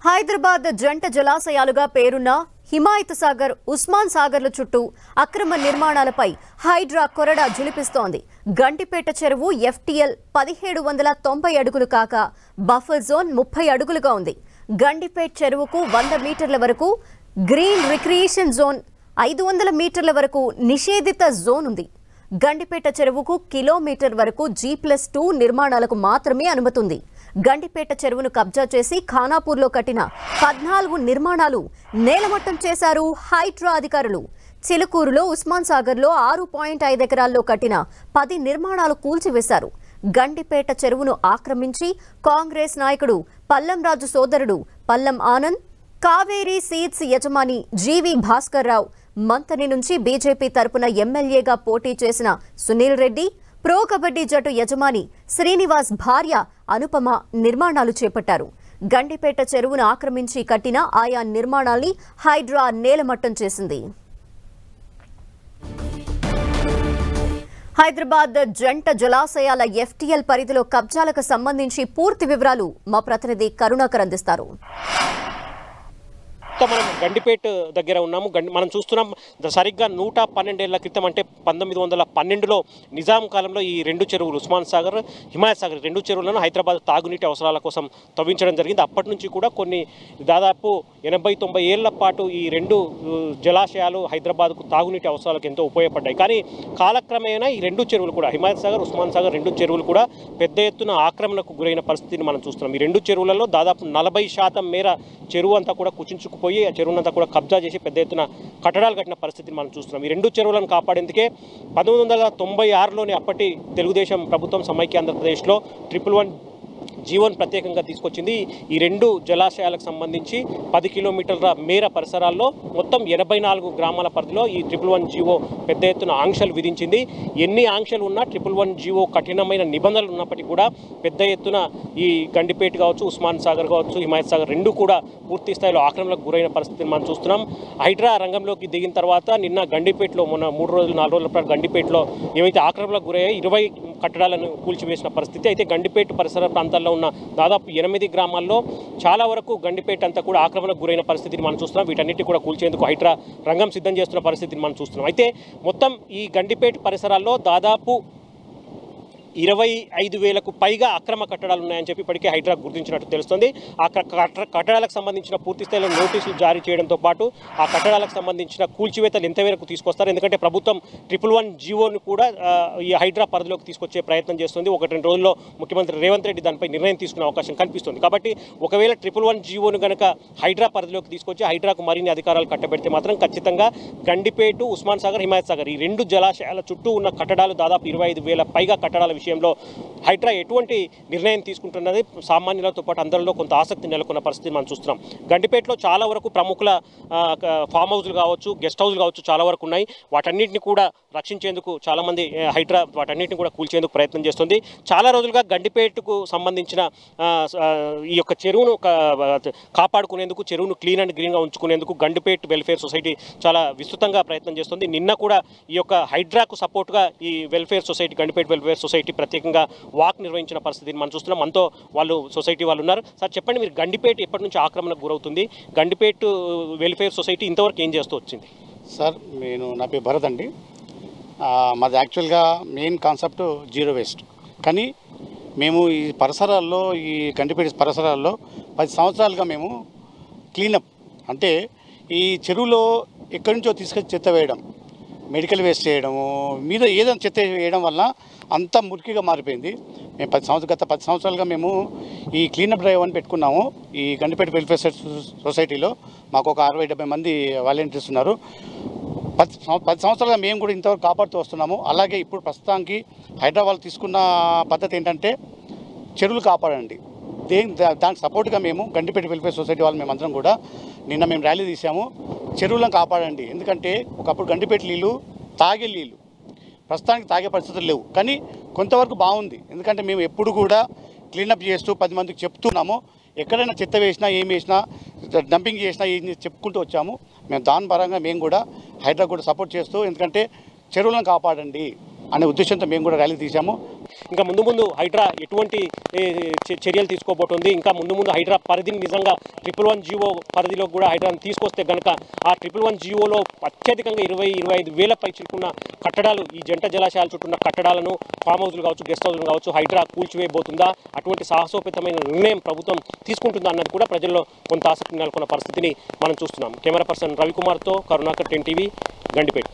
హైదరాబాద్ జంట జలాశయాలుగా పేరున్న హిమాయత్ సాగర్, ఉస్మాన్ సాగర్ల చుట్టూ అక్రమ నిర్మాణాలపై హైడ్రా కొరడా జులిపిస్తోంది. గంటిపేట చెరువు FTL 1790 అడుగులు కాగా బఫర్ జోన్ 30 అడుగులుగా ఉంది. గండిపేట చెరువుకు 100 మీటర్ల వరకు గ్రీన్ రిక్రియేషన్ జోన్, 500 మీటర్ల వరకు నిషేధిత జోన్ ఉంది. గండిపేట చెరువుకు కిలోమీటర్ వరకు G+2 నిర్మాణాలకు మాత్రమే అనుమతి ఉంది. గండిపేట చెరువును కబ్జా చేసి ఖానాపూర్లో కట్టిన 14 నిర్మాణాలు నేలమట్టం చేశారు హైడ్రా అధికారులు. చిలుకూరులో, ఉస్మాన్ సాగర్లో 6.5 ఎకరాల్లో కట్టిన 10 నిర్మాణాలు కూల్చివేశారు. గండిపేట చెరువును ఆక్రమించి కాంగ్రెస్ నాయకుడు పల్లం రాజు సోదరుడు పల్లం ఆనంద్, కావేరీ సీడ్స్ యజమాని జీవి భాస్కర్ రావు, మంతని నుంచి బీజేపీ తరపున ఎమ్మెల్యేగా పోటీ చేసిన సునీల్ రెడ్డి, ప్రో కబడ్డీ జట్టు యజమాని శ్రీనివాస్ భార్య అనుపమ నిర్మాణాలు చేపట్టారు. గండిపేట చెరువును ఆక్రమించి కట్టిన ఆయా నిర్మాణాల్ని హైడ్రా నేలమట్టం చేసింది. హైదరాబాద్ జంట జలాశయాల FTL పరిధిలో కబ్జాలకు సంబంధించి పూర్తి వివరాలు మా ప్రతినిధి కరుణాకర్ అందిస్తారు. మనం గండిపేట దగ్గర ఉన్నాము. మనం చూస్తున్నాం సరిగ్గా 112 ఏళ్ల క్రితం అంటే 1912లో నిజాం కాలంలో ఈ రెండు చెరువులు ఉస్మాన్ సాగర్, హిమాయత్ సాగర్ రెండు చెరువులను హైదరాబాద్ తాగునీటి అవసరాల కోసం తవ్వించడం జరిగింది. అప్పటి నుంచి కూడా కొన్ని దాదాపు 80-90 ఏళ్ల పాటు ఈ రెండు జలాశయాలు హైదరాబాద్కు తాగునీటి అవసరాలకు ఎంతో ఉపయోగపడ్డాయి. కానీ కాలక్రమేణా ఈ రెండు చెరువులు కూడా హిమాయత్ సాగర్, ఉస్మాన్ సాగర్ రెండు చెరువులు కూడా పెద్ద ఎత్తున ఆక్రమణకు గురైన పరిస్థితిని మనం చూస్తున్నాం. ఈ రెండు చెరువులలో దాదాపు 40% మేర చెరువు అంతా కూడా కుచించుకుపోయి ఆ చెరువునంతా కూడా కబ్జా చేసి పెద్ద ఎత్తున కట్టడాలు కట్టిన పరిస్థితిని మనం చూస్తున్నాం. ఈ రెండు చెరువులను కాపాడేందుకే 1996లోని అప్పటి తెలుగుదేశం ప్రభుత్వం సమైక్య ఆంధ్రప్రదేశ్లో 111 జీవోను ప్రత్యేకంగా తీసుకొచ్చింది. ఈ రెండు జలాశయాలకు సంబంధించి 10 కిలోమీటర్ల మేర పరిసరాల్లో మొత్తం 84 గ్రామాల పరిధిలో ఈ 111 జీవో పెద్ద ఎత్తున ఆంక్షలు విధించింది. ఎన్ని ఆంక్షలు ఉన్నా 111 జీవో కఠినమైన నిబంధనలు ఉన్నప్పటికీ కూడా పెద్ద ఎత్తున ఈ గండిపేట కావచ్చు, ఉస్మాన్ సాగర్ కావచ్చు, హిమాయత్ సాగర్ రెండు కూడా పూర్తి స్థాయిలో ఆక్రమణకు గురైన పరిస్థితిని మనం చూస్తున్నాం. హైడ్రా రంగంలోకి దిగిన తర్వాత నిన్న గండిపేటలో మొన్న 3-4 రోజుల పాటు గండిపేటలో ఏవైతే ఆక్రమణకు గురయ్యాయో 20 కట్టడాలను కూల్చివేసిన పరిస్థితి. అయితే గండిపేట పరిసర ప్రాంతాల్లో ఉన్న దాదాపు 8 గ్రామాల్లో చాలా వరకు గండిపేట అంతా కూడా ఆక్రమణకు గురైన పరిస్థితిని మనం చూస్తున్నాం. వీటన్నిటి కూడా కూల్చేందుకు హైడ్రా రంగం సిద్ధం చేస్తున్న పరిస్థితిని మనం చూస్తున్నాం. అయితే మొత్తం ఈ గండిపేట పరిసరాల్లో దాదాపు 25,000కు పైగా అక్రమ కట్టడాలు ఉన్నాయని చెప్పి ఇప్పటికే హైడ్రా గుర్తించినట్టు తెలుస్తుంది. ఆ కట్టడాలకు సంబంధించిన పూర్తి స్థాయిలో నోటీసులు జారీ చేయడంతో పాటు ఆ కట్టడాలకు సంబంధించిన కూల్చివేతలు ఎంతవరకు తీసుకొస్తారు, ఎందుకంటే ప్రభుత్వం 111 జీవోను కూడా ఈ హైడ్రా పరిధిలోకి తీసుకొచ్చే ప్రయత్నం చేస్తుంది. 1-2 రోజుల్లో ముఖ్యమంత్రి రేవంత్ రెడ్డి దానిపై నిర్ణయం తీసుకునే అవకాశం కనిపిస్తుంది. కాబట్టి ఒకవేళ 111 జీవోను కనుక హైడ్రా పరిధిలోకి తీసుకొచ్చి హైడ్రాకు మరిన్ని అధికారాలు కట్టబెడితే మాత్రం ఖచ్చితంగా గండిపేట, ఉస్మాన్ సాగర్, హిమాయత్ సాగర్ ఈ రెండు జలాశయాల చుట్టూ ఉన్న కట్టడాలు దాదాపు 25,000 పైగా కట్టడాల విషయంలో హైడ్రా ఎటువంటి నిర్ణయం తీసుకుంటున్నది సామాన్యులతో పాటు అందరిలో కొంత ఆసక్తి నెలకొన్న పరిస్థితి మనం చూస్తున్నాం. గండిపేటలో చాలా వరకు ప్రముఖుల ఫామ్ హౌస్లు కావచ్చు, గెస్ట్ హౌస్లు కావచ్చు చాలా వరకు ఉన్నాయి. వాటన్నిటిని కూడా రక్షించేందుకు చాలామంది హైడ్రా వాటన్నిటిని కూడా కూల్చేందుకు ప్రయత్నం చేస్తుంది. చాలా రోజులుగా గండిపేటకు సంబంధించిన ఈ యొక్క చెరువును కాపాడుకునేందుకు, చెరువును క్లీన్ అండ్ గ్రీన్గా ఉంచుకునేందుకు గండిపేట వెల్ఫేర్ సొసైటీ చాలా విస్తృతంగా ప్రయత్నం చేస్తుంది. నిన్న కూడా ఈ యొక్క హైడ్రాకు సపోర్ట్గా ఈ welfare society, Gandipet welfare society ప్రత్యేకంగా వాక్ నిర్వహించిన పరిస్థితిని మనం చూస్తున్నాం. మనతో సొసైటీ వాళ్ళు ఉన్నారు. సార్ చెప్పండి, మీరు గండిపేట ఎప్పటి నుంచి ఆక్రమణకు గురవుతుంది? గండిపేట వెల్ఫేర్ సొసైటీ ఇంతవరకు ఏం చేస్తూ వచ్చింది? సార్ నా పేరు భరత్ అండి. మాది యాక్చువల్గా మెయిన్ కాన్సెప్ట్ జీరో వేస్ట్. కానీ మేము ఈ పరిసరాల్లో, ఈ గండిపేట పరిసరాల్లో 10 సంవత్సరాలుగా మేము క్లీనప్, అంటే ఈ చెరువులో ఎక్కడి నుంచో తీసుకొచ్చి చెత్త వేయడం, మెడికల్ వేస్ట్ చేయడము, మీద ఏదైనా చెత్త వేయడం వల్ల అంతా మురికిగా మారిపోయింది. మేము గత 10 సంవత్సరాలుగా మేము ఈ క్లీనప్ డ్రైవ్ అని పెట్టుకున్నాము. ఈ గండిపేట వెల్ఫేర్ సొసైటీలో మాకు ఒక 60-70 మంది వాలంటీర్స్ ఉన్నారు. 10 సంవత్సరాలుగా మేము కూడా ఇంతవరకు కాపాడుతూ వస్తున్నాము. అలాగే ఇప్పుడు ప్రస్తుతానికి హైదరాబాద్ తీసుకున్న పద్ధతి ఏంటంటే చెరువులు కాపాడండి. దానికి సపోర్ట్గా మేము గండిపేట వెల్ఫేర్ సొసైటీ వాళ్ళు మేమందరం కూడా నిన్న మేము ర్యాలీ తీసాము. చెరువులను కాపాడండి, ఎందుకంటే ఒకప్పుడు గండిపేట నీళ్ళు తాగే నీళ్ళు, ప్రస్తుతానికి తాగే పరిస్థితులు లేవు. కానీ కొంతవరకు బాగుంది, ఎందుకంటే మేము ఎప్పుడు కూడా క్లీనప్ చేస్తూ 10 మందికి చెప్తున్నాము. ఎక్కడైనా చెత్త వేసినా, ఏం వేసినా, డంపింగ్ చేసినా ఏం చెప్పుకుంటూ వచ్చాము. మేము దాని పరంగా మేము కూడా హైడ్రా కూడా సపోర్ట్ చేస్తూ, ఎందుకంటే చెరువులను కాపాడండి, అనే ఉద్దేశంతో మేము కూడా ర్యాలీ తీసాము. ఇంకా ముందు హైడ్రా ఎటువంటి చర్యలు తీసుకోబోతుంది, ఇంకా ముందు హైడ్రా పరిధిని నిజంగా 111 జీవో పరిధిలో కూడా హైడ్రాని తీసుకొస్తే కనుక ఆ 111 జీవోలో అత్యధికంగా 20-25 వేల పై చిరుకున్న కట్టడాలు, ఈ జంట జలాశయాల చుట్టూ ఉన్న కట్టడాలను, ఫామ్ హౌస్లు కావచ్చు, గెస్ట్ హౌస్లు కావచ్చు, హైడ్రా కూల్చివేయబోతుందా, అటువంటి సాహసోపేతమైన నిర్ణయం ప్రభుత్వం తీసుకుంటుందా అన్నది కూడా ప్రజల్లో కొంత ఆసక్తి నెలకొన్న పరిస్థితిని మనం చూస్తున్నాం. కెమెరా పర్సన్ రవికుమార్తో కరుణాకర్, 10 టీవీ, గండిపేట.